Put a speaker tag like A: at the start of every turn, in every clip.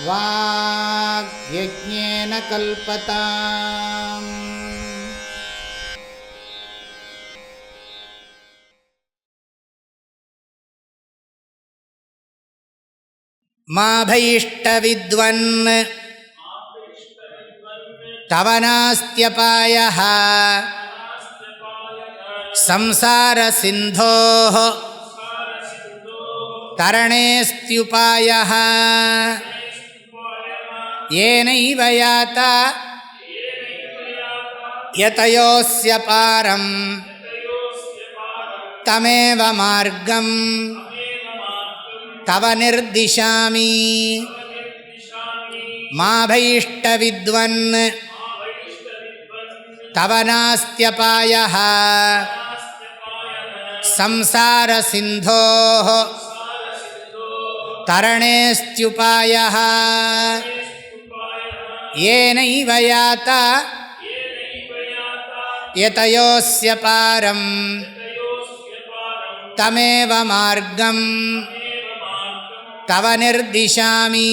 A: வாக்யஜ்ஞேன கல்பதாம். மாபைஷ்டவித்வன் தவ நாஸ்த்யபாயः சம்சாரசிந்தோः தரணேஸ்த்யுபாயः ஏனைவ யாதா யதயோஸ்ய பாரம் தமேவ மார்க்கம் தவ நிர்திஷாமி. மாபைஷ்டவித்வன் தவ நாஸ்த்யபாயः சம்சாரசிந்தோः தரணேஸ்த்யுபாயः ஏனைவ யாதா யதயோஸ்ய பாரம் தமேவ மார்க்கம் தவ நிர்திஷாமி.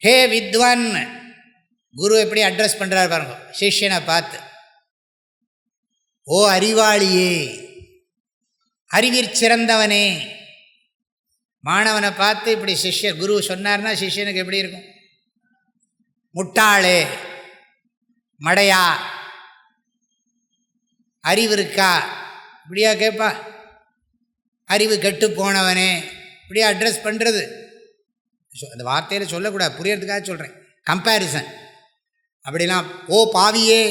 A: ஹே வித்வான், குரு எப்படி அட்ரஸ் பண்ணுறார் பாருங்க சிஷ்யனை பார்த்து. ஓ அறிவாளியே, அறிவிற் சிறந்தவனே. மாணவனை பார்த்து இப்படி சிஷ்யர் குரு சொன்னார்னா சிஷ்யனுக்கு எப்படி இருக்கும்? முட்டாளே, மடையா, அறிவு இருக்கா, இப்படியா கேட்பா? அறிவு கெட்டு போனவனே, இப்படியா அட்ரஸ் பண்ணுறது? அந்த வார்த்தையில் சொல்லக்கூடாது, புரியறதுக்காக சொல்கிறேன், கம்பேரிசன். அப்படிலாம் ஓ பாவியே.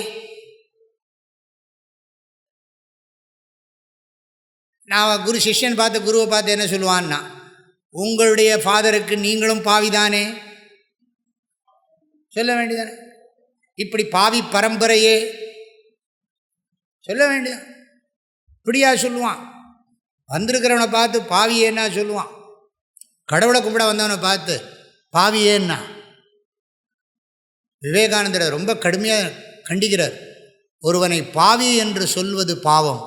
A: நான் குரு சிஷ்யன் பார்த்து குருவை பார்த்து என்ன சொல்லுவான்னா, உங்களுடைய ஃபாதருக்கு நீங்களும் பாவிதானே சொல்ல வேண்டியதானே? இப்படி பாவி பரம்பரையே சொல்ல வேண்டியதான். இப்படியா சொல்லுவான்? வந்திருக்கிறவனை பார்த்து பாவியேன்னா சொல்லுவான். கடவுளை கும்பிட வந்தவனை பார்த்து பாவியேன்னா. விவேகானந்தர் ரொம்ப கடுமையாக கண்டிக்கிறார். ஒருவனை பாவி என்று சொல்வது பாவம்.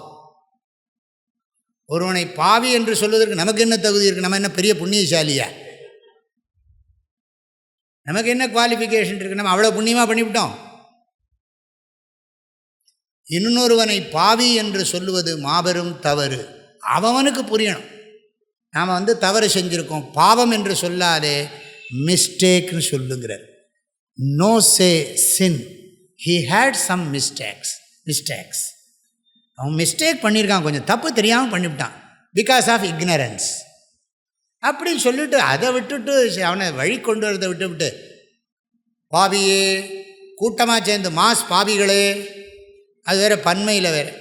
A: ஒருவனை பாவி என்று சொல்வதற்கு நமக்கு என்ன தகுதி இருக்குது? நம்ம என்ன பெரிய புண்ணியசாலியா? நமக்கு என்ன குவாலிஃபிகேஷன் இருக்குது? நம்ம அவ்வளோ புண்ணியமாக பண்ணிவிட்டோம். இன்னொருவனை பாவி என்று சொல்லுவது மாபெரும் தவறு. அவனுக்கு புரியணும், நாம் தவறு செஞ்சுருக்கோம். பாவம் என்று சொல்லாதே, மிஸ்டேக்னு சொல்லுங்கிறார். No say sin, he had some mistakes. அவன் மிஸ்டேக் பண்ணியிருக்கான், கொஞ்சம் தப்பு தெரியாமல் பண்ணிவிட்டான், பிகாஸ் ஆஃப் இக்னரன்ஸ் அப்படின்னு சொல்லிவிட்டு அதை விட்டுட்டு அவனை வழி கொண்டு வரதை விட்டு பாவியே, கூட்டமாக சேர்ந்து மாஸ் பாவிகளே, அது வேறு பன்மையில் வேறு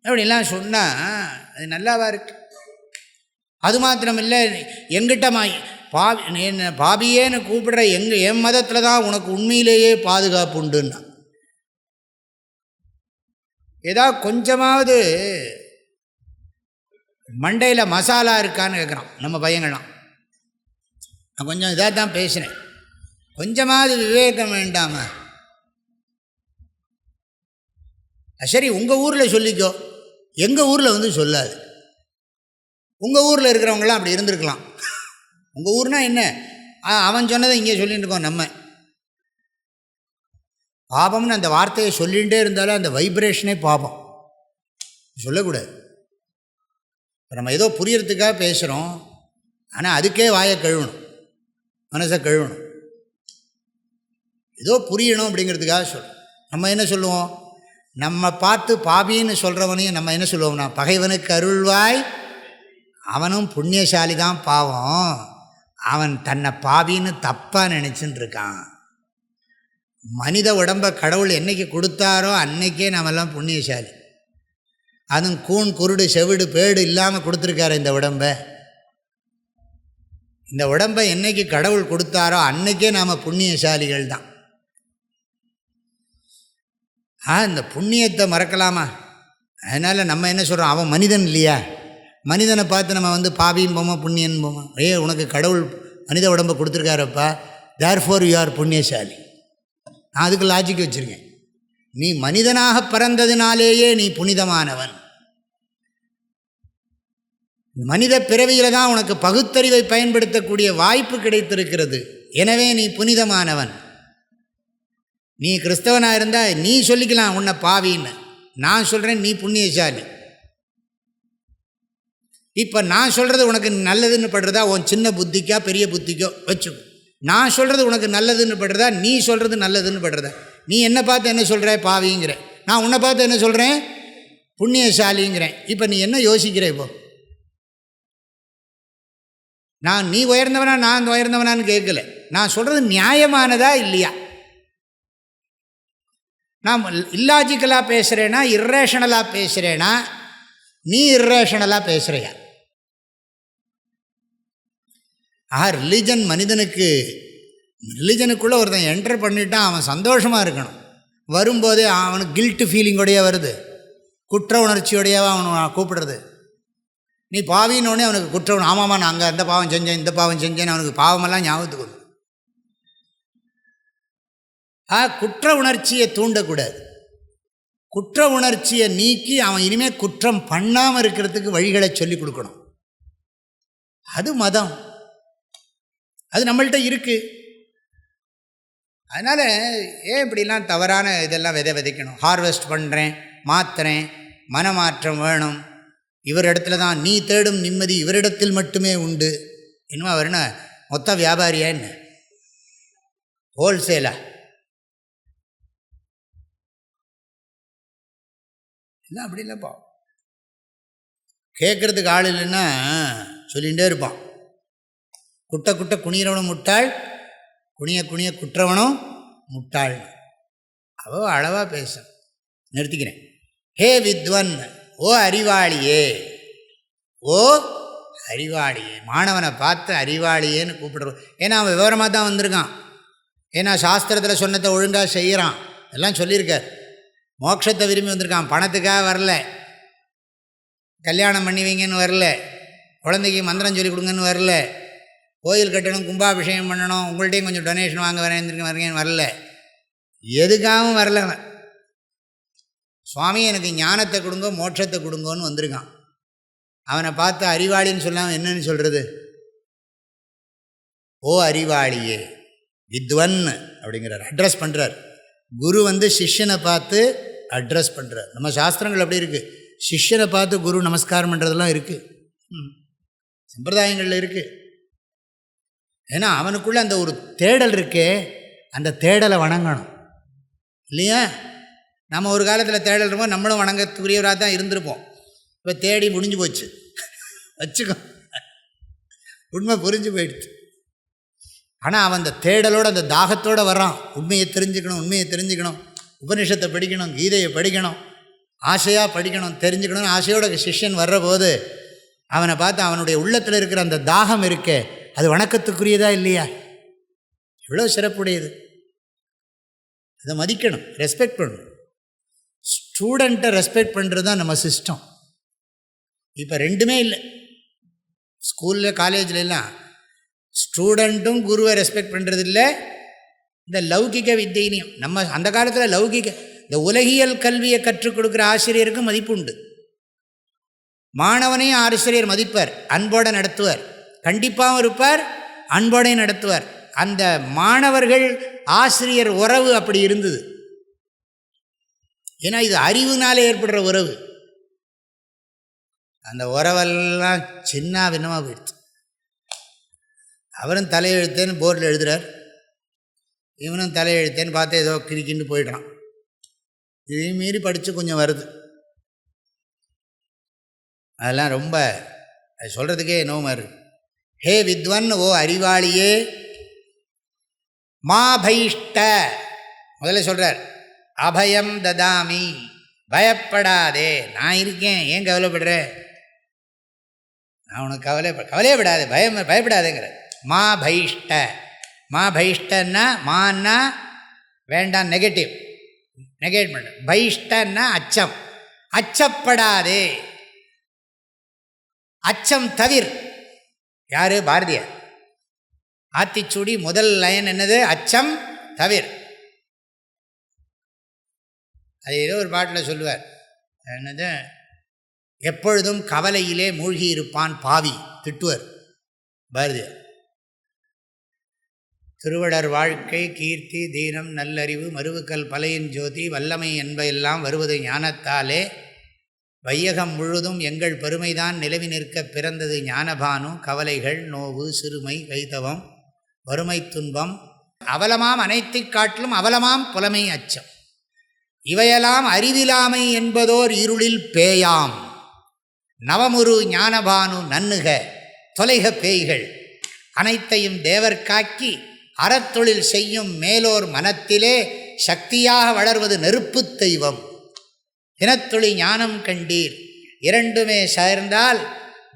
A: அப்படின்லாம் சொன்னால் அது நல்லாவா இருக்கு? அது மாத்திரமில்லை, எங்கிட்ட என்ன பாபியேன்னு கூப்பிடுற என் மதத்தில் தான் உனக்கு உண்மையிலேயே பாதுகாப்பு உண்டுன்னா. ஏதாவது கொஞ்சமாவது மண்டையில் மசாலா இருக்கான்னு கேட்குறான் நம்ம பையங்கள்லாம். நான் கொஞ்சம் இதாக தான் பேசினேன், கொஞ்சமாவது விவேகம் வேண்டாமா? சரி, உங்கள் ஊரில் சொல்லிக்கோ, எங்கள் ஊரில் சொல்லாது. உங்கள் ஊரில் இருக்கிறவங்களாம் அப்படி இருந்திருக்கலாம். உங்கள் ஊர்னால் என்ன, அவன் சொன்னதை இங்கே சொல்லிட்டு இருக்கோம் நம்ம. பாபம்னு அந்த வார்த்தையை சொல்லிகிட்டே இருந்தாலும் அந்த வைப்ரேஷனே பாபம், சொல்லக்கூடாது. இப்போ நம்ம ஏதோ புரியறதுக்காக பேசுகிறோம், ஆனால் அதுக்கே வாயை கழுவணும், மனசை கழுவணும். ஏதோ புரியணும் அப்படிங்கிறதுக்காக சொல்கிறோம். நம்ம என்ன சொல்லுவோம்? நம்ம பார்த்து பாபின்னு சொல்கிறவனையும் நம்ம என்ன சொல்லுவோம்னா, பகைவனுக்கு அருள்வாய், அவனும் புண்ணியசாலி தான் பாவம், அவன் தன்னை பாபின்னு தப்பாக நினச்சின்னு இருக்கான். மனித உடம்பை கடவுள் என்றைக்கு கொடுத்தாரோ அன்னைக்கே நம்மெல்லாம் புண்ணியசாலி. அதுவும் கூண் குருடு செவிடு பேடு இல்லாமல் கொடுத்துருக்காரு இந்த உடம்பை. இந்த உடம்பை என்றைக்கு கடவுள் கொடுத்தாரோ அன்னைக்கே நாம் புண்ணியசாலிகள் தான். இந்த புண்ணியத்தை மறக்கலாமா? அதனால் நம்ம என்ன சொல்கிறோம், அவன் மனிதன் இல்லையா, மனிதனை பார்த்து நம்ம பாவியும் போமா புண்ணியன் போமா. உனக்கு கடவுள் மனித உடம்பை கொடுத்துருக்காரப்பா, தேர்ஃபோர் யூ ஆர் புண்ணியசாலி. நான் அதுக்கு லாஜிக் வச்சுருக்கேன். நீ மனிதனாக பிறந்ததினாலேயே நீ புனிதமானவன். மனித பிறவியில் தான் உனக்கு பகுத்தறிவை பயன்படுத்தக்கூடிய வாய்ப்பு கிடைத்திருக்கிறது. எனவே நீ புனிதமானவன். நீ கிறிஸ்தவனாக இருந்தால் நீ சொல்லிக்கலாம் உன்னை பாவின்னு. நான் சொல்கிறேன் நீ புண்ணியசாலி. இப்போ நான் சொல்கிறது உனக்கு நல்லதுன்னு படுறதா உன் சின்ன புத்திக்கா பெரிய புத்திக்கோ வச்சுக்கோ. நான் சொல்கிறது உனக்கு நல்லதுன்னு படுறதா நீ சொல்கிறது நல்லதுன்னு படுறதா? நீ என்னை பார்த்து என்ன சொல்கிற? பாவிங்கிற. நான் உன்னை பார்த்து என்ன சொல்கிறேன்? புண்ணியசாலிங்கிறேன். இப்போ நீ என்ன யோசிக்கிற? இப்போ நான் நீ உயர்ந்தவனா நான் உயர்ந்தவனான்னு கேட்கல. நான் சொல்கிறது நியாயமானதா இல்லையா? நான் இல்லாஜிக்கலாக பேசுகிறேன்னா இர்ரேஷனலாக பேசுகிறேன்னா நீ இர்ரேஷனலாக பேசுகிறியா? ரிலிஜன் மனிதனுக்கு ரிலிஜனுக்குள்ளே ஒருத்தன் என்டர் பண்ணிட்டான், அவன் சந்தோஷமாக இருக்கணும். வரும்போதே அவனுக்கு கில்ட்டு ஃபீலிங்கோடையே வருது, குற்ற உணர்ச்சியோடையவா அவன் கூப்பிடுறது. நீ பாவின்னொடனே அவனுக்கு குற்ற ஆமாம்மா நான் அங்கே அந்த பாவம் செஞ்சேன் இந்த பாவம் செஞ்சேன்னு அவனுக்கு பாவமெல்லாம் ஞாபகத்துக்கு வரும். குற்ற உணர்ச்சியை தூண்டக்கூடாது. குற்ற உணர்ச்சியை நீக்கி அவன் இனிமேல் குற்றம் பண்ணாமல் இருக்கிறதுக்கு வழிகளை சொல்லிக் கொடுக்கணும். அது மதம், அது நம்மள்கிட்ட இருக்குது. அதனால் ஏன் இப்படிலாம் தவறான இதெல்லாம் விதைக்கணும்? ஹார்வெஸ்ட் பண்ணுறேன், மாற்றுறேன், மனமாற்றம் வேணும், இவரிடத்துல தான் நீ தேடும் நிம்மதி இவரிடத்தில் மட்டுமே உண்டு. இன்னும் அவர் என்ன மொத்த வியாபாரியா என்ன? ஹோல்சேலா? இல்லை, அப்படி இல்லைப்பா. கேட்குறதுக்கு ஆள் இல்லைன்னா சொல்லிகிட்டே இருப்பான். குட்டை குட்டை குனிகிறவனும் முட்டாள், குனிய குனிய குற்றவனும் முட்டாள். அவ அளவாக பேச நிறுத்திக்கிறேன். ஹே வித்வன், ஓ அறிவாளியே, ஓ அறிவாளியே. மாணவனை பார்த்து அறிவாளியேன்னு கூப்பிடுறோம். ஏன்னா அவன் விவரமாக தான் வந்திருக்கான். ஏன்னா சாஸ்திரத்தில் சொன்னதை ஒழுங்காக செய்கிறான், எல்லாம் சொல்லியிருக்கார். மோட்சத்தை விரும்பி வந்திருக்கான், பணத்துக்காக வரல, கல்யாணம் பண்ணி வைங்கன்னு வரல, குழந்தைக்கு மந்திரம் சொல்லி கொடுங்கன்னு வரல, கோயில் கட்டணும், கும்பாபிஷேகம் பண்ணணும், உங்கள்கிட்டையும் கொஞ்சம் டொனேஷன் வாங்க வரேன்னு வரல, எதுக்காகவும் வரல. சுவாமி எனக்கு ஞானத்தை கொடுங்க, மோட்சத்தை கொடுங்கன்னு வந்திருக்கான். அவனை பார்த்து அறிவாளின்னு சொல்லாமல் என்னன்னு சொல்கிறது? ஓ அறிவாளியே, வித்வன் அப்படிங்கிறார், அட்ரஸ் பண்ணுறார். குரு சிஷ்யனை பார்த்து அட்ரஸ் பண்ணுறார். நம்ம சாஸ்திரங்கள் அப்படி இருக்குது. சிஷ்யனை பார்த்து குரு நமஸ்காரம் பண்ணுறதெல்லாம் இருக்குது, சம்பிரதாயங்களில் இருக்குது. ஏன்னா அவனுக்குள்ளே அந்த ஒரு தேடல் இருக்கே, அந்த தேடலை வணங்கணும் இல்லையா? நம்ம ஒரு காலத்தில் தேடல் இருப்போம், நம்மளும் வணங்கத்துக்குரியவராக தான் இருந்திருப்போம். இப்போ தேடி முடிஞ்சு போச்சு வச்சுக்கோ, உண்மை புரிஞ்சு போயிடுச்சு. ஆனால் அவன் அந்த தேடலோடு அந்த தாகத்தோடு வரான். உண்மையை தெரிஞ்சுக்கணும், உண்மையை தெரிஞ்சுக்கணும், உபனிஷத்தை படிக்கணும், கீதையை படிக்கணும், ஆசையாக படிக்கணும், தெரிஞ்சுக்கணும்னு ஆசையோட சிஷ்யன் வர்ற போது அவனை பார்த்து அவனுடைய உள்ளத்தில் இருக்கிற அந்த தாகம் இருக்கே, அது வணக்கத்துக்குரியதா இல்லையா? எவ்வளோ சிறப்புடையது. அதை மதிக்கணும், ரெஸ்பெக்ட் பண்ணணும். ஸ்டூடெண்ட்டை ரெஸ்பெக்ட் பண்ணுறது தான் நம்ம சிஸ்டம். இப்போ ரெண்டுமே இல்லை. ஸ்கூலில் காலேஜில் எல்லாம் ஸ்டூடெண்ட்டும் குருவை ரெஸ்பெக்ட் பண்ணுறது இல்லை. இந்த லௌகிக வித்தையினையும் நம்ம அந்த காலத்தில் லௌகிக இந்த உலகியல் கல்வியை கற்றுக் கொடுக்குற ஆசிரியருக்கு மதிப்பு உண்டு. மாணவனையும் ஆசிரியர் மதிப்பார், அன்போடு நடத்துவார், கண்டிப்பாகவும் இருப்பார், அன்போடையும் நடத்துவார். அந்த மாணவர்கள் ஆசிரியர் உறவு அப்படி இருந்தது. ஏன்னா இது அறிவுனாலே ஏற்படுற உறவு. அந்த உறவெல்லாம் சின்ன பின்னமாக போயிடுச்சு. அவரும் தலையெழுத்தேன்னு போர்டில் எழுதுகிறார், இவனும் தலையெழுத்தேன்னு பார்த்து ஏதோ கிரிக்கின்னு போயிடுறான். இதையும் மீறி படித்து கொஞ்சம் வருது. அதெல்லாம் ரொம்ப அது சொல்கிறதுக்கே என்னவோ இருக்குது. ஹே வித்வன், ஓ அறிவாளியே, மா பைஷ்ட, முதல்ல சொல்கிறார், அபயம் ததாமி, பயப்படாதே, நான் இருக்கேன், ஏன் கவலைப்படுற? நான் உனக்கு கவலையே விடாதே, பயப்படாதேங்கிற. மா பைஷ்ட, மா பைஷ்டன்னா மான்னா வேண்டாம், நெகேட் பண்ண. பைஷ்டன்னா அச்சம், அச்சப்படாதே, அச்சம் தவிர். யார்? பாரதியார். ஆத்திச்சூடி முதல் லைன் என்னது? அச்சம் தவிர். அது ஏதோ ஒரு பாட்டில் சொல்லுவார், என்னது, எப்பொழுதும் கவலையிலே மூழ்கி இருப்பான் பாவி, திட்டுவர் பாரதியார். திருவளர் வாழ்க்கை கீர்த்தி தீனம் நல்லறிவு மருவுக்கல் பலையின் ஜோதி வல்லமை என்பெல்லாம் வருவது ஞானத்தாலே, வையகம் முழுதும் எங்கள் பெருமைதான் நிலவி நிற்க பிறந்தது ஞானபானு, கவலைகள் நோவு சிறுமை கைதவம் வறுமை துன்பம் அவலமாம் அனைத்தைக் காட்டிலும் அவலமாம் புலமை அச்சம், இவையெல்லாம் அறிவிலாமை என்பதோர் இருளில் பேயாம், நவமுரு ஞானபானு நன்னுக தொலைக பேய்கள், அனைத்தையும் தேவர் காக்கி அறத்தொழில் செய்யும் மேலோர் மனத்திலே சக்தியாக வளர்வது நெருப்புத் தெய்வம், இனத்தொழி ஞானம் கண்டீர் இரண்டுமே சேர்ந்தால்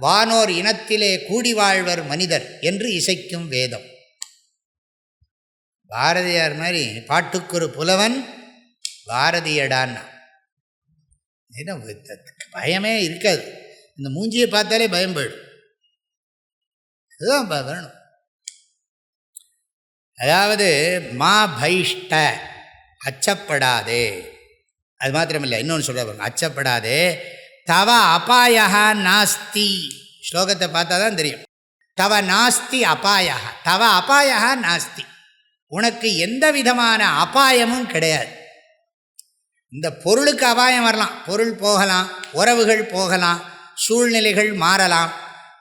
A: வானோர் இனத்திலே கூடி வாழ்வர் மனிதர் என்று இசைக்கும் வேதம். பாரதியார் மாதிரி பாட்டுக்கொரு புலவன் பாரதியடான்னா பயமே இருக்காது. இந்த மூஞ்சியை பார்த்தாலே பயம் போயிடும். அதுதான் வேணும். அதாவது மா பைஷ்ட அச்சப்படாதே, அது மாத்திரமில்லை, இன்னொன்று சொல்ல அச்சப்படாதே. தவ அபாயா நாஸ்தி, ஸ்லோகத்தை பார்த்தா தான் தெரியும். தவ நாஸ்தி அபாயா, தவ அபாயா நாஸ்தி, உனக்கு எந்த விதமான அபாயமும் கிடையாது. இந்த பொருளுக்கு அபாயம் வரலாம், பொருள் போகலாம், உறவுகள் போகலாம், சூழ்நிலைகள் மாறலாம்,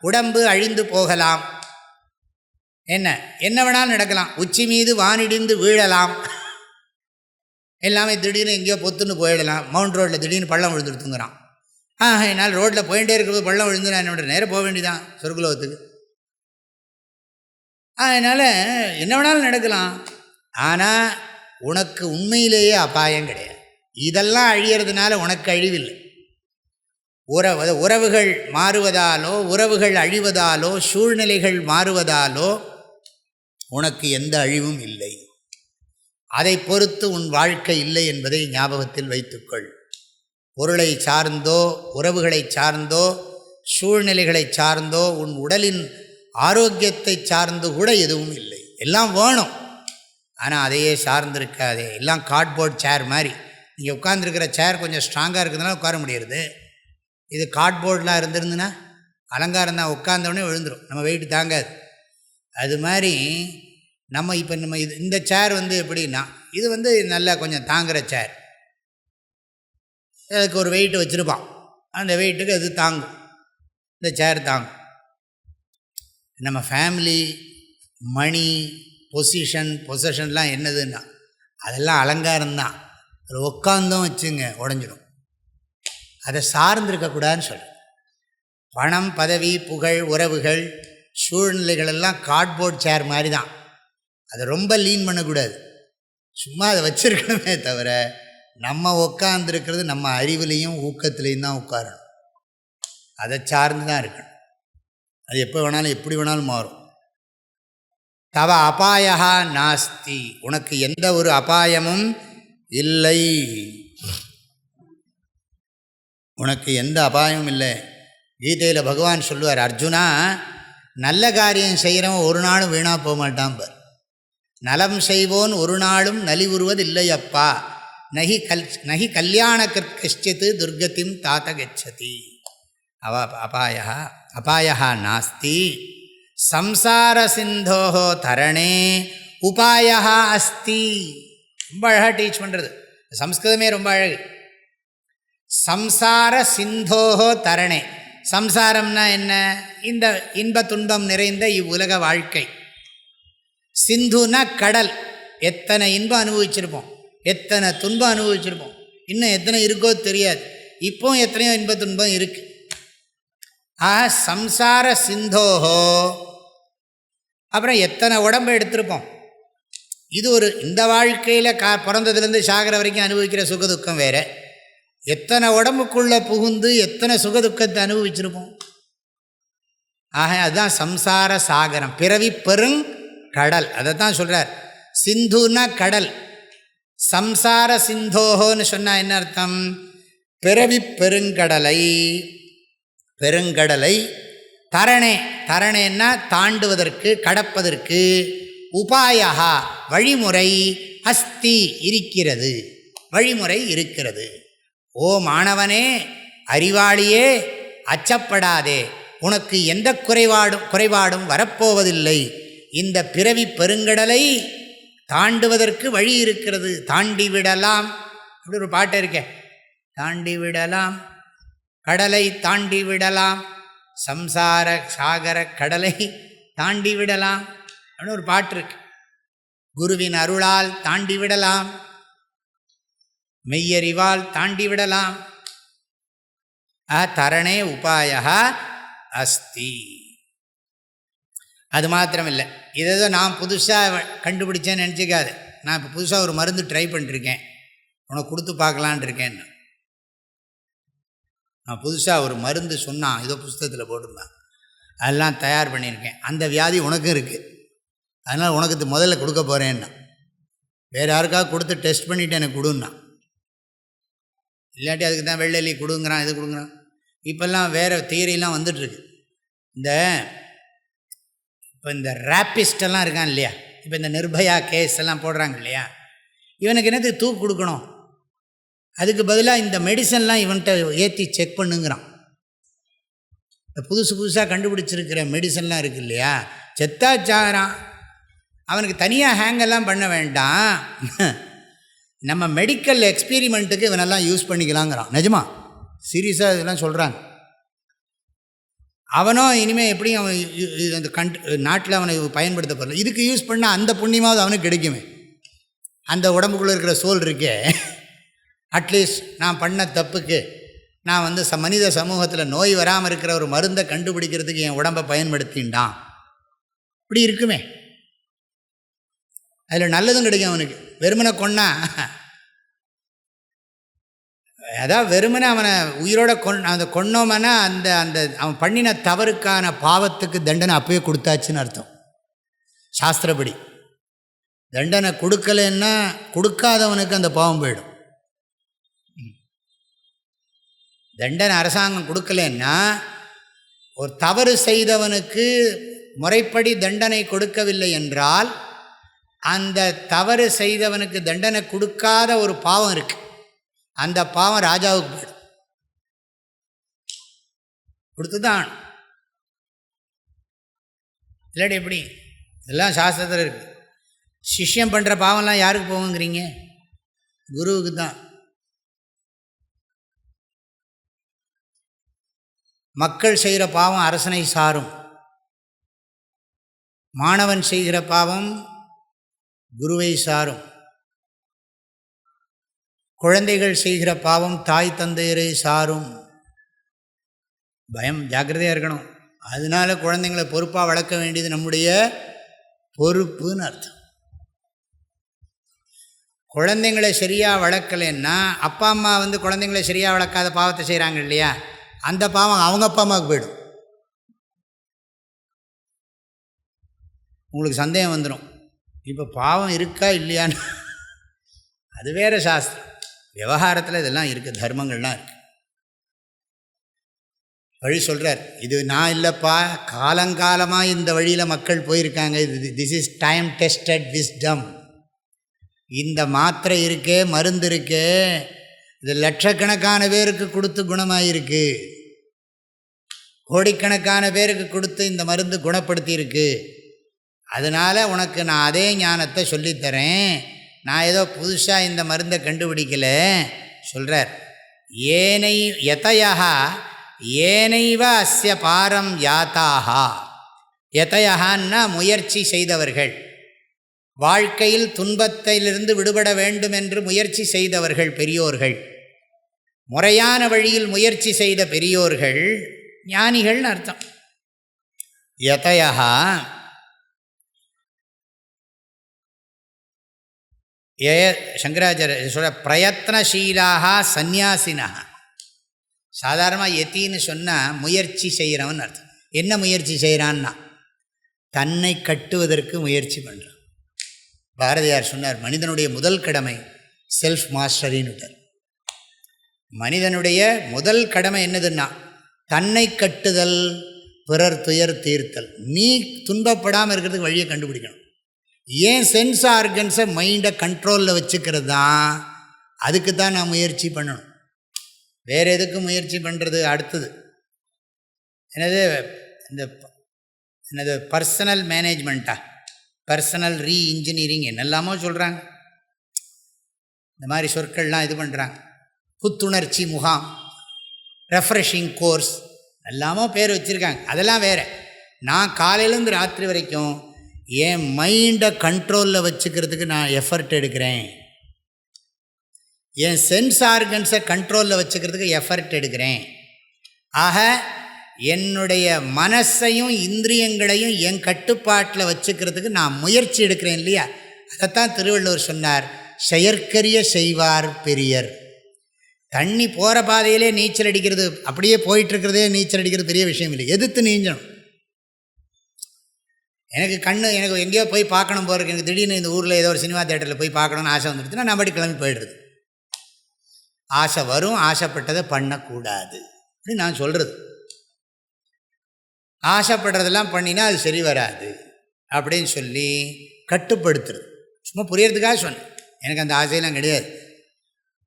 A: உடம்பு அழிந்து போகலாம், என்ன வேணாலும் நடக்கலாம், உச்சி மீது வானிடிந்து வீழலாம், எல்லாமே திடீர்னு எங்கேயோ பொத்துன்னு போயிடலாம். மவுண்ட் ரோட்டில் திடீர்னு பள்ளம் விழுந்துருத்துங்கிறான். என்னால் ரோட்டில் போயிட்டே இருக்கிறது பள்ளம் விழுந்து நான் என்னோட நேரம் போக வேண்டியதான் சொர்க்குலோகத்துக்கு. அதனால் என்ன வேணாலும் நடக்கலாம். ஆனால் உனக்கு உண்மையிலேயே அபாயம் கிடையாது. இதெல்லாம் அழியறதுனால உனக்கு அழிவில்லை. உறவுகள் மாறுவதாலோ உறவுகள் அழிவதாலோ சூழ்நிலைகள் மாறுவதாலோ உனக்கு எந்த அழிவும் இல்லை. அதை பொறுத்து உன் வாழ்க்கை இல்லை என்பதை ஞாபகத்தில் வைத்துக்கொள். பொருளை சார்ந்தோ உறவுகளை சார்ந்தோ சூழ்நிலைகளை சார்ந்தோ உன் உடலின் ஆரோக்கியத்தை சார்ந்து கூட எதுவும் இல்லை. எல்லாம் வேணும், ஆனால் அதையே சார்ந்திருக்காதே. எல்லாம் கார்ட்போர்ட் சேர் மாதிரி. நீங்கள் உட்காந்துருக்கிற சேர் கொஞ்சம் ஸ்ட்ராங்காக இருக்கிறதுனால உட்கார முடியாது. இது கார்ட்போர்டெலாம் இருந்திருந்துன்னா அலங்காரம் தான், உட்கார்ந்தோடனே விழுந்துடும், நம்ம வெயிட்டு தாங்காது. அது மாதிரி நம்ம இந்த சேர் எப்படின்னா, இது நல்லா கொஞ்சம் தாங்குகிற சேர். அதுக்கு ஒரு வெயிட்டு வச்சுருப்பான், அந்த வெயிட்டுக்கு அது தாங்கும், இந்த சேர் தாங்கும். நம்ம ஃபேமிலி மணி பொசிஷன்லாம் என்னதுன்னா அதெல்லாம் அலங்காரம்தான். அது உட்காந்தோம் வச்சுங்க உடஞ்சிடும். அதை சார்ந்திருக்கக்கூடாதுன்னு சொல்கிறேன். பணம் பதவி புகழ் உறவுகள் சூழ்நிலைகளெல்லாம் கார்ட்போர்ட் சேர் மாதிரி தான். அதை ரொம்ப லீன் பண்ணக்கூடாது, சும்மா அதை வச்சுருக்கணுமே தவிர நம்ம உட்காந்துருக்கிறது நம்ம அறிவுலேயும் ஊக்கத்துலேயும் தான் உட்காரணும். அதை சார்ந்து தான் இருக்கணும். அது எப்போ வேணாலும் எப்படி வேணாலும் மாறும். தவ அபாயா நாஸ்தி, உனக்கு எந்த ஒரு அபாயமும் இல்லை, உனக்கு எந்த அபாயமும் இல்லை. கீதையில் பகவான் சொல்லுவார், அர்ஜுனா நல்ல காரியம் செய்கிறவன் ஒரு நாளும் வீணாக போக மாட்டான் பார். நலம் செய்வோன் ஒரு நாளும் நலிவுறுவதில்லை அப்பா. நகி கல்யாண கஷ்டித்து துர்கத்தின் தாத்த கச்சதி. அபாயா நாஸ்தி சம்சார சிந்தோஹோ தரணே உபாயா அஸ்தி. ரொம்ப அழகாக டீச் பண்ணுறது சம்ஸ்கிருதமே, ரொம்ப அழகு. சம்சார சிந்தோஹோ தரணே. சம்சாரம்னா என்ன? இந்த இன்ப துன்பம் நிறைந்த இவ்வுலக வாழ்க்கை. சிந்துனா கடல். எத்தனை இன்பம் அனுபவிச்சிருப்போம், எத்தனை துன்பம் அனுபவிச்சிருப்போம், இன்னும் எத்தனை இருக்கோ தெரியாது. இப்போ எத்தனையோ இன்ப துன்பம் இருக்குது. சம்சார சிந்தோஹோ. அப்புறம் எத்தனை உடம்பை எடுத்திருப்போம். இது ஒரு இந்த வாழ்க்கையில் பிறந்ததுலேருந்து சாகிற வரைக்கும் அனுபவிக்கிற சுகதுக்கம் வேறு. எத்தனை உடம்புக்குள்ளே புகுந்து எத்தனை சுகதுக்கத்தை அனுபவிச்சிருப்போம். அதுதான் சம்சார சாகரம், பிறவி பெருங்கடல். அதை தான் சொல்கிறார். சிந்துனா கடல், சம்சார சிந்தோஹோன்னு சொன்னால் என்ன அர்த்தம்? பிறவி பெருங்கடலை தரணே. தரணேன்னா தாண்டுவதற்கு, கடப்பதற்கு. உபாயா வழிமுறை, அஸ்தி இருக்கிறது, வழிமுறை இருக்கிறது. ஓ மாணவனே, அறிவாளியே அச்சப்படாதே, உனக்கு எந்த குறைபாடும் வரப்போவதில்லை. இந்த பிறவி பெருங்கடலை தாண்டுவதற்கு வழி இருக்கிறது, தாண்டி விடலாம். அப்படி ஒரு பாட்டு இருக்கே, தாண்டி விடலாம் கடலை தாண்டி விடலாம், சம்சார சாகர கடலை தாண்டி விடலாம் அப்படின்னு ஒரு பாட்டு இருக்கு. குருவின் அருளால் தாண்டி விடலாம், மெய்யறிவால் தாண்டி விடலாம். தரணே உபாய அஸ்தி. அது மாத்திரமில்லை, இதை நான் புதுசாக கண்டுபிடிச்சேன்னு நினச்சிக்காது. நான் இப்போ புதுசாக ஒரு மருந்து ட்ரை பண்ணிருக்கேன், உனக்கு கொடுத்து பார்க்கலான் இருக்கேன். நான் புதுசாக ஒரு மருந்து சொன்னான், ஏதோ புஸ்தகத்தில் போட்டிருந்தான், அதெல்லாம் தயார் பண்ணியிருக்கேன். அந்த வியாதி உனக்கும் இருக்குது, அதனால் உனக்கு முதல்ல கொடுக்க போகிறேன்னா. வேறு யாருக்காக கொடுத்து டெஸ்ட் பண்ணிவிட்டு எனக்கு கொடுன்னா. இல்லாட்டி அதுக்கு தான் வெள்ளெலி கொடுங்குறான், இது கொடுங்குறான். இப்போல்லாம் வேறு தியரிலாம் வந்துட்டுருக்கு. இப்போ இந்த ரேப்பிஸ்டெல்லாம் இருக்கான் இல்லையா, இப்போ இந்த நிர்பயா கேஸ் எல்லாம் போடுறாங்க இல்லையா, இவனுக்கு என்னத்துக்கு தூக்கு கொடுக்கணும், அதுக்கு பதிலாக இந்த மெடிசன்லாம் இவன்கிட்ட ஏற்றி செக் பண்ணுங்கிறான். இந்த புதுசாக கண்டுபிடிச்சிருக்கிற மெடிசன்லாம் இருக்குது இல்லையா, செத்தா சாகிறான், அவனுக்கு தனியாக ஹேங்கெல்லாம் பண்ண வேண்டாம், நம்ம மெடிக்கல் எக்ஸ்பீரிமெண்ட்டுக்கு இவனெல்லாம் யூஸ் பண்ணிக்கலாங்கிறான். நிஜமா சீரியஸாக இதெல்லாம் சொல்கிறாங்க. அவனும் இனிமேல் எப்படியும் அவன் இந்த நாட்டில் அவனை பயன்படுத்தப்படல, இதுக்கு யூஸ் பண்ணால் அந்த புண்ணியமாவது அவனுக்கு கிடைக்குமே. அந்த உடம்புக்குள்ளே இருக்கிற சோல் இருக்கே, அட்லீஸ்ட் நான் பண்ண தப்புக்கு நான் மனித சமூகத்தில் நோய் வராமல் இருக்கிற ஒரு மருந்தை கண்டுபிடிக்கிறதுக்கு என் உடம்பை பயன்படுத்தின்டான், இப்படி இருக்குமே. அதில் நல்லதும் கிடைக்கும் அவனுக்கு. வெறுமனை கொன்னா, அதான் வெறுமனை அவனை உயிரோட அந்த கொன்னோம்னா அந்த அந்த அவன் பண்ணின தவறுக்கான பாவத்துக்கு தண்டனை அப்பயே கொடுத்தாச்சுன்னு அர்த்தம். சாஸ்திரப்படி தண்டனை கொடுக்கலன்னா கொடுக்காதவனுக்கு அந்த பாவம் போயிடும். தண்டனை அரசாங்கம் கொடுக்கலன்னா, ஒரு தவறு செய்தவனுக்கு முறைப்படி தண்டனை கொடுக்கவில்லை என்றால் அந்த தவறு செய்தவனுக்கு தண்டனை கொடுக்காத ஒரு பாவம் இருக்குது, அந்த பாவம் ராஜாவுக்கு போயிடும், கொடுத்துதான். இல்லாட்டி எப்படி? இதெல்லாம் சாஸ்திரத்தில் இருக்குது. சிஷ்யம் பண்ணுற பாவம்லாம் யாருக்கு போகுங்கிறீங்க? குருவுக்கு தான். மக்கள் செய்கிற பாவம் அரசனை சாரும், மாணவன் செய்கிற பாவம் குருவை சாரும், குழந்தைகள் செய்கிற பாவம் தாய் தந்தையரை சாரும். பயம், ஜாக்கிரதையாக இருக்கணும். அதனால குழந்தைங்களை பொறுப்பாக வளர்க்க வேண்டியது நம்முடைய பொறுப்புன்னு அர்த்தம். குழந்தைங்களை சரியாக வளர்க்கலைன்னா, அப்பா அம்மா குழந்தைங்களை சரியாக வளர்க்காத பாவத்தை செய்கிறாங்க இல்லையா, அந்த பாவம் அவங்க அப்பா அம்மாவுக்கு போயிடும். உங்களுக்கு சந்தேகம் வந்துடும், இப்போ பாவம் இருக்கா இல்லையான்னு. அது வேறு சாஸ்திரம். விவகாரத்தில் இதெல்லாம் இருக்குது, தர்மங்கள்லாம் இருக்குது. வழி சொல்கிறார், இது நான் இல்லைப்பா, காலங்காலமாக இந்த வழியில் மக்கள் போயிருக்காங்க. இது this is time tested wisdom. இந்த மாத்திரை இருக்கே, மருந்து இருக்கே, இது லட்சக்கணக்கான பேருக்கு கொடுத்து குணமாயிருக்கு, கோடிக்கணக்கான பேருக்கு கொடுத்து இந்த மருந்து குணப்படுத்தியிருக்கு. அதனால் உனக்கு நான் அதே ஞானத்தை சொல்லித்தரேன். நான் ஏதோ புதுசாக இந்த மருந்தை கண்டுபிடிக்கலை சொல்கிறார். ஏனை யதயா ஏனைவ அஸ்ய பாரம் யாத்தாக. யதயான்னா முயற்சி செய்தவர்கள், வாழ்க்கையில் துன்பத்திலிருந்து விடுபட வேண்டும் என்று முயற்சி செய்தவர்கள் பெரியோர்கள், முறையான வழியில் முயற்சி செய்த பெரியோர்கள் ஞானிகள்னு அர்த்தம். யதயா சங்கராச்சாரிய சொல்ற பிரயத்னசீலாக சந்நியாசினா. சாதாரணமாக யத்தின்னு சொன்னால் முயற்சி செய்கிறவன் அர்த்தம். என்ன முயற்சி செய்கிறான்னா, தன்னை கட்டுவதற்கு முயற்சி பண்ணுறான். பாரதியார் சொன்னார், மனிதனுடைய முதல் கடமை செல்ஃப் மாஸ்டரின்னு. மனிதனுடைய முதல் கடமை என்னதுன்னா, தன்னை கட்டுதல், பிறர் துயர் தீர்த்தல். நீ துன்பப்படாமல் இருக்கிறதுக்கு வழியை கண்டுபிடிக்கணும். ஏன் சென்ஸ் ஆர்கன்ஸை மைண்டை கண்ட்ரோலில் வச்சுக்கிறது தான், அதுக்கு தான் நான் முயற்சி பண்ணணும். வேறு எதுக்கு முயற்சி பண்ணுறது? அடுத்தது என்னது, என்னது பர்சனல் மேனேஜ்மெண்ட்டா, பர்சனல் ரீஇன்ஜினியரிங் என்னெல்லாமோ சொல்கிறாங்க. இந்த மாதிரி சொற்கள்லாம் இது பண்ணுறாங்க. புத்துணர்ச்சி முகாம், ரெஃப்ரெஷிங் கோர்ஸ் எல்லாமோ பேர் வச்சுருக்காங்க. அதெல்லாம் வேறு. நான் காலையிலேருந்து ராத்திரி வரைக்கும் என் மைண்டை கண்ட்ரோலில் வச்சுக்கிறதுக்கு நான் எஃபர்ட் எடுக்கிறேன். என் சென்ஸ் ஆர்கன்ஸை கண்ட்ரோலில் வச்சுக்கிறதுக்கு எஃபர்ட் எடுக்கிறேன். ஆக என்னுடைய மனசையும் இந்திரியங்களையும் என் கட்டுப்பாட்டில் வச்சுக்கிறதுக்கு நான் முயற்சி எடுக்கிறேன் இல்லையா? அதைத்தான் திருவள்ளுவர் சொன்னார், செயற்கரிய செய்வார் பெரியர். தண்ணி போகிற பாதையிலே நீச்சல் அடிக்கிறது, அப்படியே போயிட்டுருக்கிறதே நீச்சல் அடிக்கிறது பெரிய விஷயம் இல்லை. எதிர்த்து நீஞ்சணும். எனக்கு எங்கேயோ போய் பார்க்கணும் போகிறதுக்கு, எனக்கு திடீர்னு இந்த ஊரில் ஏதோ ஒரு சினிமா தேட்டரில் போய் பார்க்கணுன்னு ஆசை வந்துடுச்சுன்னா நான் படி கிளம்பி போயிடுறது. ஆசை வரும், ஆசைப்பட்டதை பண்ணக்கூடாது அப்படின்னு நான் சொல்கிறது. ஆசைப்படுறதெல்லாம் பண்ணினா அது சரி வராது அப்படின்னு சொல்லி கட்டுப்படுத்துறது. சும்மா புரியறதுக்காக சொன்னேன், எனக்கு அந்த ஆசையெல்லாம் கிடையாது.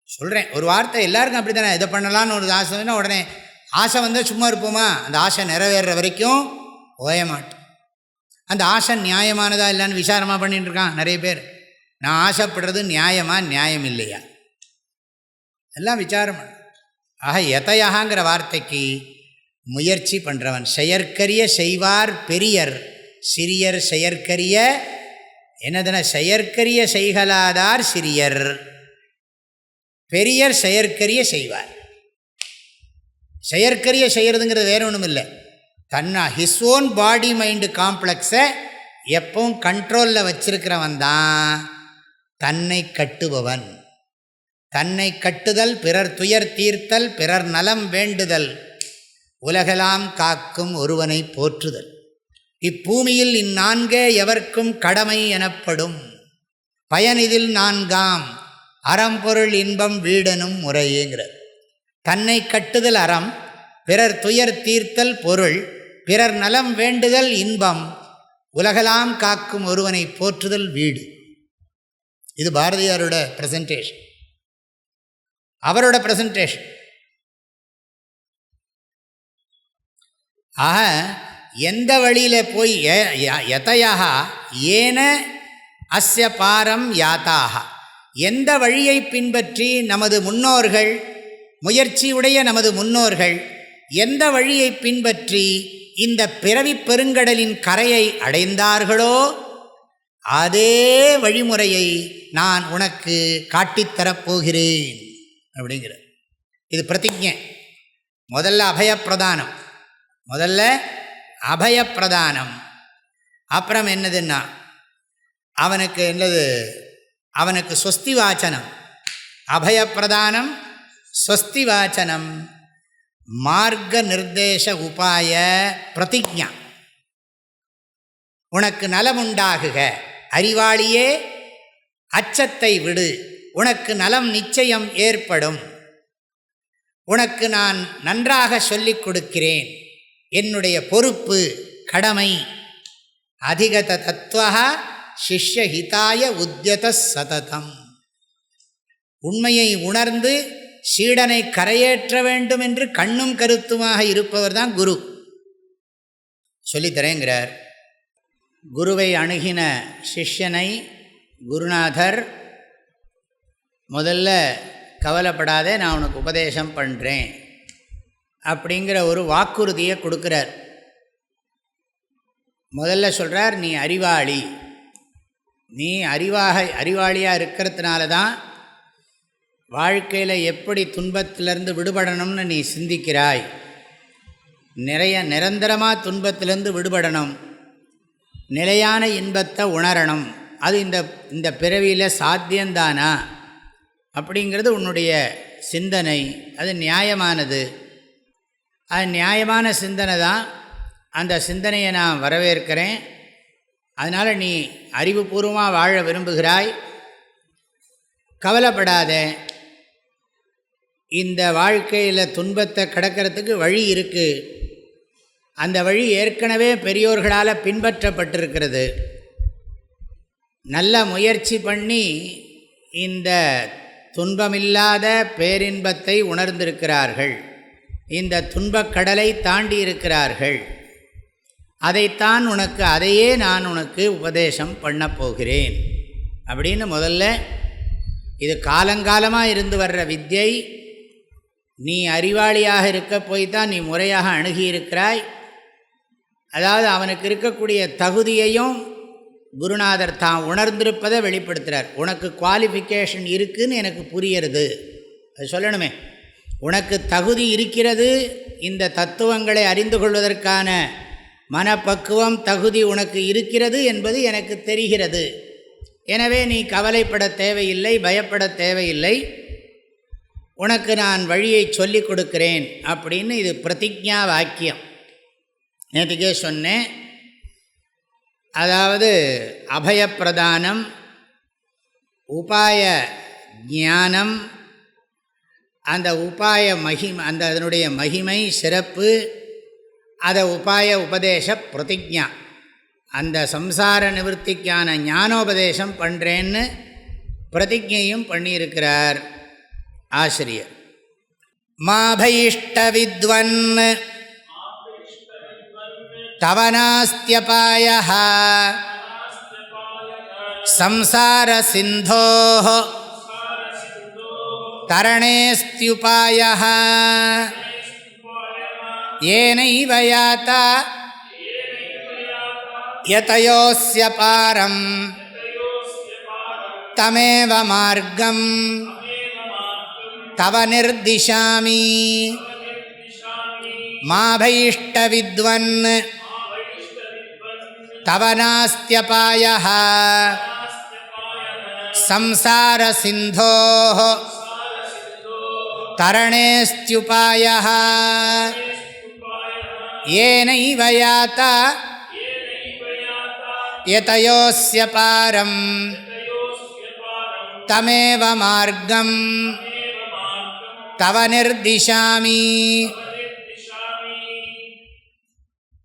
A: சொல்கிறேன் ஒரு வார்த்தை, எல்லாருக்கும் அப்படி தானே. இதை பண்ணலான்னு ஒரு ஆசை வேணா உடனே ஆசை வந்தால் சும்மா இருப்போமா? அந்த ஆசை நிறைவேற வரைக்கும் ஓய மாட்டோம். அந்த ஆசை நியாயமானதா இல்லைன்னு விசாரமாக பண்ணிகிட்டு இருக்கான் நிறைய பேர். நான் ஆசைப்படுறது நியாயமா நியாயம் இல்லையா எல்லாம் விசாரம் பண்ண. ஆக எதையாங்கிற வார்த்தைக்கு முயற்சி பண்ணுறவன். செயற்கரிய செய்வார் பெரியர், சிறியர் செயற்கரிய என்னதுன்னா செயற்கரிய செய்கலாதார் சிறியர், பெரியர் செயற்கரிய செய்வார். செயற்கரிய செய்கிறதுங்கிறது வேற ஒன்றும் இல்லை. ஹிஸ் ஓன் பாடி மைண்டு காம்ப்ளெக்ஸை எப்பவும் கண்ட்ரோலில் வச்சிருக்கிறவன் தான் தன்னை கட்டுபவன். தன்னை கட்டுதல், பிறர் துயர் தீர்த்தல், பிறர் நலம் வேண்டுதல், உலகெல்லாம் காக்கும் ஒருவனை போற்றுதல். இப்பூமியில் இந்நான்கே எவர்க்கும் கடமை எனப்படும். பயனிதில் நான்காம், அறம்பொருள் இன்பம் வீடனும் முறையேங்கிறது. தன்னை கட்டுதல் அறம், பிறர் துயர் தீர்த்தல் பொருள், பிறர் நலம் வேண்டுதல் இன்பம், உலகெல்லாம் காக்கும் ஒருவனை போற்றுதல் வீடு. இது பாரதியாரோட பிரசன்டேஷன், அவரோட பிரசன்டேஷன். ஆக எந்த வழியில் போய் யதயாக ஏன அஸ்ய பாரம் யாத்தாக, எந்த வழியை பின்பற்றி நமது முன்னோர்கள், முயற்சியுடைய நமது முன்னோர்கள் எந்த வழியை பின்பற்றி இந்த பிறவி பெருங்கடலின் கரையை அடைந்தார்களோ அதே வழிமுறையை நான் உனக்கு காட்டித்தரப்போகிறேன் அப்படிங்கிற. இது பிரதிஜை. முதல்ல அபயப்பிரதானம், முதல்ல அபயப்பிரதானம். அப்புறம் என்னதுன்னா அவனுக்கு என்னது, அவனுக்கு ஸ்வஸ்தி வாச்சனம். அபயப்பிரதானம், ஸ்வஸ்தி வாச்சனம், மார்க்க நிர்தேச உபாய பிரதிஜா. உனக்கு நலமுண்டாகுக, அறிவாளியே அச்சத்தை விடு, உனக்கு நலம் நிச்சயம் ஏற்படும், உனக்கு நான் நன்றாக சொல்லிக் கொடுக்கிறேன், என்னுடைய பொறுப்பு கடமை. அதிகத தத்துவா சிஷ்யஹிதாய உத்யத சததம். உண்மையை உணர்ந்து சீடனை கரையேற்ற வேண்டும் என்று கண்ணும் கருத்துமாக இருப்பவர் தான் குரு. சொல்லித்தரேங்கிறார். குருவை அணுகின சிஷ்யனை குருநாதர் முதல்ல கவலைப்படாதே, நான் உனக்கு உபதேசம் பண்ணுறேன் அப்படிங்கிற ஒரு வாக்குறுதியை கொடுக்குறார். முதல்ல சொல்கிறார், நீ அறிவாளி, நீ அறிவாளியாக இருக்கிறதுனால தான் வாழ்க்கையில் எப்படி துன்பத்திலேருந்து விடுபடணும்னு நீ சிந்திக்கிறாய். நிரந்தரமாக துன்பத்திலேருந்து விடுபடணும், நிலையான இன்பத்தை உணரணும். அது இந்த பிறவியில் சாத்தியந்தானா அப்படிங்கிறது உன்னுடைய சிந்தனை. அது நியாயமானது, அது நியாயமான சிந்தனை தான். அந்த சிந்தனையை நான் வரவேற்கிறேன். அதனால் நீ அறிவுபூர்வமாக வாழ விரும்புகிறாய், கவலைப்படாத. இந்த வாழ்க்கையில் துன்பத்தை கடக்கிறதுக்கு வழி இருக்குது. அந்த வழி ஏற்கனவே பெரியோர்களால் பின்பற்றப்பட்டிருக்கிறது. நல்ல முயற்சி பண்ணி இந்த துன்பமில்லாத பேரின்பத்தை உணர்ந்திருக்கிறார்கள், இந்த துன்பக்கடலை தாண்டி இருக்கிறார்கள். அதையே நான் உனக்கு உபதேசம் பண்ணப் போகிறேன் அப்படின்னு முதல்ல, இது காலங்காலமாக இருந்து வர்ற வித்யை, நீ அறிவாளியாக இருக்க போய் தான் நீ முறையாக அணுகியிருக்கிறாய். அதாவது அவனுக்கு இருக்கக்கூடிய தகுதியையும் குருநாதர் தான் உணர்ந்திருப்பதை வெளிப்படுத்துகிறார். உனக்கு குவாலிஃபிகேஷன் இருக்குதுன்னு எனக்கு புரிகிறது, அது சொல்லணுமே. உனக்கு தகுதி இருக்கிறது, இந்த தத்துவங்களை அறிந்து கொள்வதற்கான மனப்பக்குவம் தகுதி உனக்கு இருக்கிறது என்பது எனக்கு தெரிகிறது. எனவே நீ கவலைப்பட தேவையில்லை, பயப்பட தேவையில்லை, உனக்கு நான் வழியை சொல்லிக் கொடுக்கிறேன் அப்படின்னு. இது பிரதிஜ்ஞா வாக்கியம். நேற்றுக்கே சொன்னேன். அதாவது அபயப்பிரதானம், உபாய ஞானம், அந்த உபாய மகிமை, அதனுடைய மகிமை சிறப்பு, அதை உபாய உபதேச பிரதிஜ்ஞா, அந்த சம்சார நிவர்த்திக்கான ஞானோபதேசம் பண்ணுறேன்னு பிரதிஜையும் பண்ணியிருக்கிறார் ஆசிரியர். மாபயிஷ்ட வித்வன் தவநாஸ்த்யபாயः சம்சார சிந்தோः தரணேஸ்த்யுபாயः ஏனைவ யாதா யதயோஸ்ய பாரம் தமேவ மார்க்கம் தவ நிர்திஷாமி. மாபயிஷ்ட வித்வன் தவநாஸ்த்யபாயः சம்சார சிந்தோः தரணேஸ்த்யுபாயः ஏனைவ யாதா யதயோஸ்ய பாரம் தமேவ மார்க்கம் தவ நிர்திஷாமி.